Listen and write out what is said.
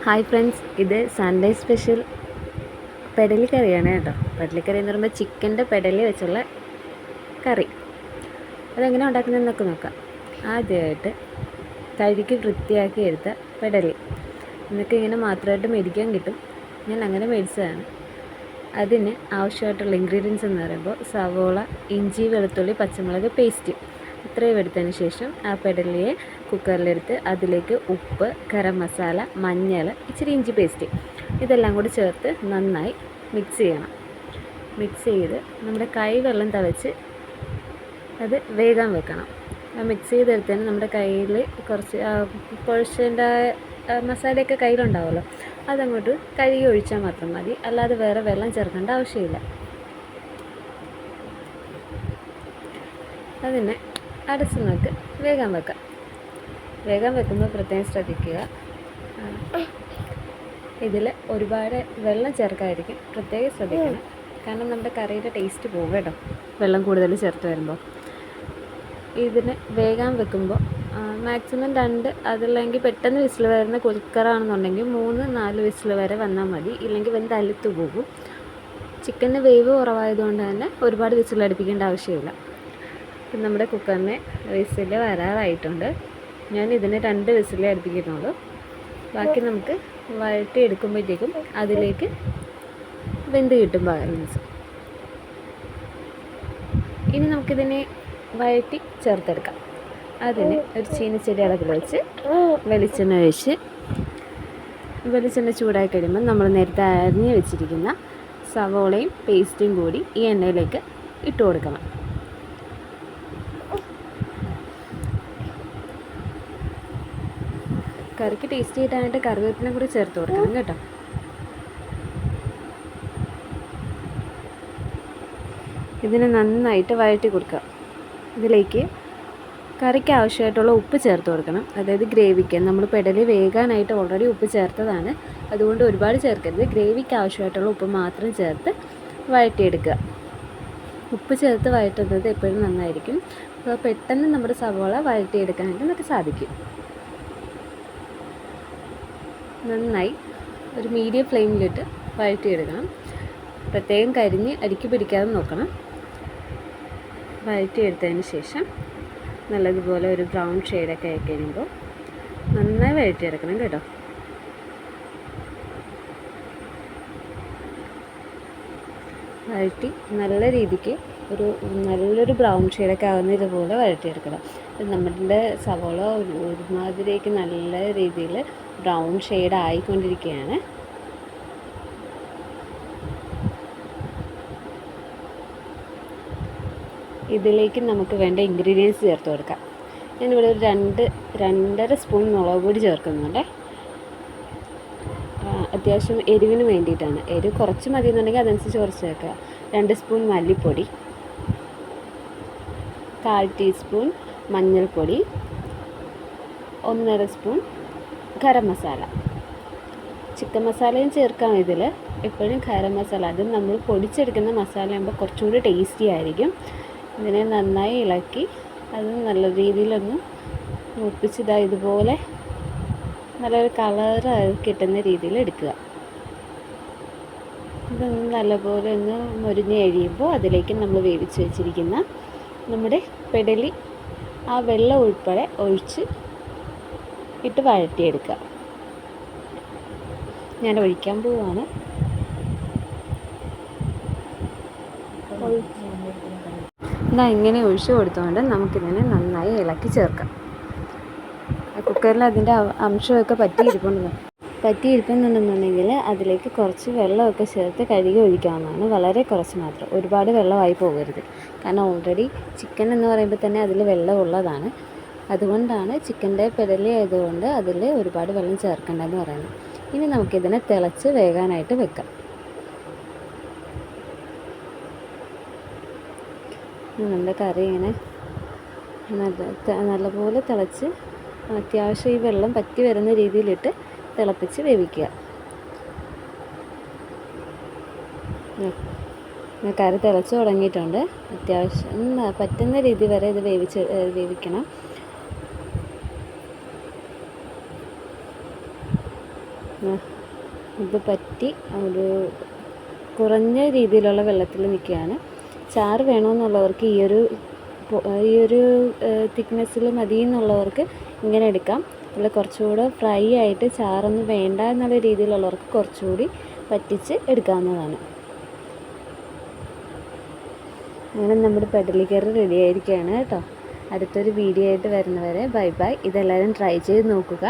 Hi friends, ഇത് Sunday special പെടലിക്കറിയാണ് കേട്ടോ. പെടലിക്കറി എന്ന് പറയുമ്പോൾ ചിക്കൻ്റെ പെടലി വെച്ചുള്ള കറി. അതെങ്ങനെ ഉണ്ടാക്കുന്നതെന്നൊക്കെ നോക്കാം. ആദ്യമായിട്ട് കഴുകി വൃത്തിയാക്കി എടുത്ത പെടലി എന്നൊക്കെ ഇങ്ങനെ മാത്രമായിട്ട് മേടിക്കാൻ കിട്ടും. ഞാൻ അങ്ങനെ മേടിച്ചതാണ്. അതിന് ആവശ്യമായിട്ടുള്ള ഇൻഗ്രീഡിയൻസ് എന്ന് പറയുമ്പോൾ സവോള, ഇഞ്ചി, വെളുത്തുള്ളി, പച്ചമുളക് പേസ്റ്റ് ഇത്രയും എടുത്തതിന് ശേഷം ആ പെടലിയെ കുക്കറിലെടുത്ത് അതിലേക്ക് ഉപ്പ്, ഗരം മസാല, മഞ്ഞൾ, ഇച്ചിരി ഇഞ്ചി പേസ്റ്റ് ഇതെല്ലാം കൂടി ചേർത്ത് നന്നായി മിക്സ് ചെയ്യണം. മിക്സ് ചെയ്ത് നമ്മുടെ വെള്ളം തളിച്ച് അത് വേഗം വെക്കണം. ആ മിക്സ് ചെയ്തെടുത്തതിന് നമ്മുടെ കയ്യിൽ കുറച്ച് കുഴച്ചതിൻ്റെ മസാലയൊക്കെ കയ്യിലുണ്ടാവുമല്ലോ, അതങ്ങോട്ട് കഴുകി ഒഴിച്ചാൽ മാത്രം മതി. അല്ലാതെ വേറെ വെള്ളം ചേർക്കേണ്ട ആവശ്യമില്ല. അതിനെ അടച്ച് നോക്ക് വേഗം വെക്കാം. വേഗം വെക്കുമ്പോൾ പ്രത്യേകം ശ്രദ്ധിക്കുക, ഇതിൽ ഒരുപാട് വെള്ളം ചേർക്കാതിരിക്കും, പ്രത്യേകം ശ്രദ്ധിക്കണം. കാരണം നമ്മുടെ കറിയുടെ ടേസ്റ്റ് പോകും കേട്ടോ, വെള്ളം കൂടുതൽ ചേർത്ത് വരുമ്പോൾ. ഇതിന് വേഗം വെക്കുമ്പോൾ മാക്സിമം 2, അതല്ലെങ്കിൽ പെട്ടെന്ന് വിസിൽ വരുന്ന കുക്കറാണെന്നുണ്ടെങ്കിൽ 3-4 വിസിൽ വരെ വന്നാൽ മതി. ഇല്ലെങ്കിൽ വെന്ത് അലുത്ത് പോകും. ചിക്കന് വേവ് കുറവായതുകൊണ്ട് തന്നെ ഒരുപാട് വിസിൽ അടുപ്പിക്കേണ്ട ആവശ്യമില്ല. നമ്മുടെ കുക്കറിന് വിസിൽ വരാറായിട്ടുണ്ട്. ഞാൻ ഇതിന് 2 വിസിലേ അടുപ്പിക്കുന്നുള്ളൂ. ബാക്കി നമുക്ക് വഴറ്റി എടുക്കുമ്പോഴത്തേക്കും അതിലേക്ക് വെന്ത് കിട്ടും ബാലൻസ്. ഇനി നമുക്കിതിനെ വഴറ്റി ചേർത്തെടുക്കാം. അതിന് ഒരു ചീനച്ചട്ടി അളവിൽ വെച്ച് വെളിച്ചെണ്ണ ഒഴിച്ച് വെളിച്ചെണ്ണ ചൂടായി കഴിയുമ്പോൾ നമ്മൾ നേരത്തെ അരിഞ്ഞ് വെച്ചിരിക്കുന്ന സവോളയും പേസ്റ്റും കൂടി ഈ എണ്ണയിലേക്ക് ഇട്ട് കൊടുക്കണം. കറിക്ക് ടേസ്റ്റ് കിട്ടാനായിട്ട് കറിവേപ്പില കൂടി ചേർത്ത് കൊടുക്കണം കേട്ടോ. ഇതിനെ നന്നായിട്ട് വഴറ്റി കൊടുക്കുക. ഇതിലേക്ക് കറിക്ക് ആവശ്യമായിട്ടുള്ള ഉപ്പ് ചേർത്ത് കൊടുക്കണം. അതായത് ഗ്രേവിക്ക് നമ്മൾ പെടലി വേകാനായിട്ട് ഓൾറെഡി ഉപ്പ് ചേർത്തതാണ്, അതുകൊണ്ട് ഒരുപാട് ചേർക്കരുത്. ഗ്രേവിക്ക് ആവശ്യമായിട്ടുള്ള ഉപ്പ് മാത്രം ചേർത്ത് വഴറ്റിയെടുക്കുക. ഉപ്പ് ചേർത്ത് വഴറ്റുന്നത് എപ്പോഴും നന്നായിരിക്കും. അപ്പോൾ പെട്ടെന്ന് നമ്മുടെ സവോള വഴറ്റിയെടുക്കാനായിട്ട് നമുക്ക് സാധിക്കും. നന്നായി ഒരു മീഡിയം ഫ്ലെയിമിലിട്ട് വഴറ്റിയെടുക്കണം. പ്രത്യേകം കരിഞ്ഞ് അരിക്ക് പിടിക്കാതെ നോക്കണം. വഴറ്റിയെടുത്തതിന് ശേഷം നല്ലതുപോലെ ഒരു ബ്രൗൺ ഷെയ്ഡൊക്കെ ആയി കഴിയുമ്പോൾ നന്നായി വഴറ്റിയെടുക്കണം കേട്ടോ. വഴറ്റി നല്ല രീതിക്ക് നല്ലൊരു ബ്രൗൺ ഷെയ്ഡൊക്കെ ആകുന്ന ഇതുപോലെ വഴറ്റിയെടുക്കണം. നമ്മുടെ സവോള ഒരുമാതിരിക്ക് നല്ല രീതിയിൽ ബ്രൗൺ ഷെയ്ഡ് ആയിക്കൊണ്ടിരിക്കുകയാണ്. ഇതിലേക്ക് നമുക്ക് വേണ്ട ഇൻഗ്രീഡിയൻസ് ചേർത്ത് കൊടുക്കാം. ഞാനിവിടെ ഒരു 2-2.5 സ്പൂൺ മുളക് പൊടി ചേർക്കുന്നുണ്ട്. അത്യാവശ്യം എരിവിന് വേണ്ടിയിട്ടാണ്. എരിവ് കുറച്ച് മതി എന്നുണ്ടെങ്കിൽ അതനുസരിച്ച് കുറച്ച് ചേർക്കുക. 2 സ്പൂൺ മല്ലിപ്പൊടി, 1/4 ടീസ്പൂൺ മഞ്ഞൾപ്പൊടി, 1.5 സ്പൂൺ ഗരം മസാല. ചിക്കൻ മസാലയും ചേർക്കാം ഇതിൽ. എപ്പോഴും ഗരം മസാല, അത് നമ്മൾ പൊടിച്ചെടുക്കുന്ന മസാല ആകുമ്പോൾ കുറച്ചുകൂടി ടേസ്റ്റി ആയിരിക്കും. ഇതിനെ നന്നായി ഇളക്കി അത് നല്ല രീതിയിലൊന്ന് മൂപ്പിച്ച് ഇതുപോലെ നല്ലൊരു കളർ കിട്ടുന്ന രീതിയിൽ എടുക്കുക. ഇതൊന്ന് നല്ലപോലെ ഒന്ന് മൊരിഞ്ഞ് കഴിയുമ്പോൾ അതിലേക്ക് നമ്മൾ വേവിച്ച് വെച്ചിരിക്കുന്ന നമ്മുടെ പെടലി ആ വെള്ളം ഉൾപ്പെടെ ഒഴിച്ച് ഇട്ട് വഴറ്റിയെടുക്കുക. ഞാൻ ഒഴിക്കാൻ പോവുകയാണ്. ഇങ്ങനെ ഒഴിച്ച് കൊടുത്തുകൊണ്ട് നമുക്കിതിനെ നന്നായി ഇളക്കി ചേർക്കാം. കുക്കറിൽ അതിൻ്റെ അംശമൊക്കെ പറ്റിയിരിക്കുന്നുണ്ടെന്നുണ്ടെങ്കിൽ അതിലേക്ക് കുറച്ച് വെള്ളമൊക്കെ ചേർത്ത് കഴുകി ഒഴിക്കാവുന്നതാണ്. വളരെ കുറച്ച് മാത്രം, ഒരുപാട് വെള്ളമായി പോകരുത്. കാരണം ഓൾറെഡി ചിക്കൻ എന്ന് പറയുമ്പോൾ തന്നെ അതിൽ വെള്ളം ഉള്ളതാണ്. അതുകൊണ്ടാണ് ചിക്കൻ്റെ പെടലി ആയതുകൊണ്ട് അതിൽ ഒരുപാട് വെള്ളം ചേർക്കേണ്ടതെന്ന് പറയുന്നത്. ഇനി നമുക്കിതിനെ തിളച്ച് വേകാനായിട്ട് വെക്കാം. നമ്മുടെ കറി ഇങ്ങനെ നല്ലപോലെ തിളച്ച് അത്യാവശ്യം ഈ വെള്ളം പറ്റി വരുന്ന രീതിയിലിട്ട് തിളപ്പിച്ച് വേവിക്കുക. കറി തിളച്ച് തുടങ്ങിയിട്ടുണ്ട്. അത്യാവശ്യം പറ്റുന്ന രീതി വരെ ഇത് വേവിക്കണം. ഇത് പറ്റി ഒരു കുറഞ്ഞ രീതിയിലുള്ള വെള്ളത്തിൽ നിൽക്കുകയാണ്. ചാറ് വേണമെന്നുള്ളവർക്ക് ഈ ഒരു തിക്നെസ്സിൽ മതി എന്നുള്ളവർക്ക് ഇങ്ങനെ എടുക്കാം. അല്ല കുറച്ചുകൂടെ ഫ്രൈ ആയിട്ട് ചാറൊന്നും വേണ്ട എന്നുള്ള രീതിയിലുള്ളവർക്ക് കുറച്ചുകൂടി പറ്റിച്ച് എടുക്കാവുന്നതാണ്. അങ്ങനെ നമ്മുടെ പെടലിക്കറി റെഡി ആയിരിക്കുകയാണ് കേട്ടോ. അടുത്തൊരു വീഡിയോ ആയിട്ട് വരുന്നവരെ ബൈ ബൈ. ഇതെല്ലാവരും ട്രൈ ചെയ്ത് നോക്കുക.